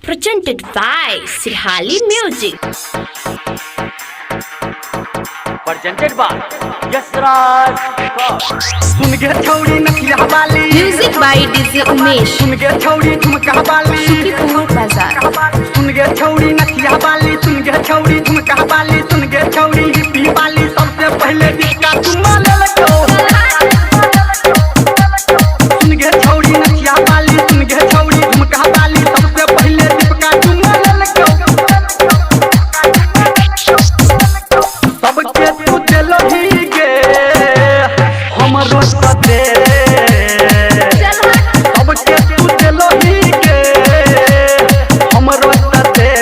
presented by Sirhali Music. presented by Yasraj सुन के छौड़ी नखिया वाली Music by DJ Umesh. सुन के छौड़ी झुमका वाली Sukhipur Bazaar. सुन के छौड़ी नखिया वाली सुन के छौड़ी झुमका वाली सुन के छौड़ी हिप्पी वाली सबसे पहले दिक्का चुम्मा ले लो सुन के छौड़ी नखिया वाली सुन के छौड़ी झुमका वाली सबसे पहले दिक्का चुम्मा ले लो सबके तू चलो ही गे हमरो सते सबके तू चलो ही गे हमरो सते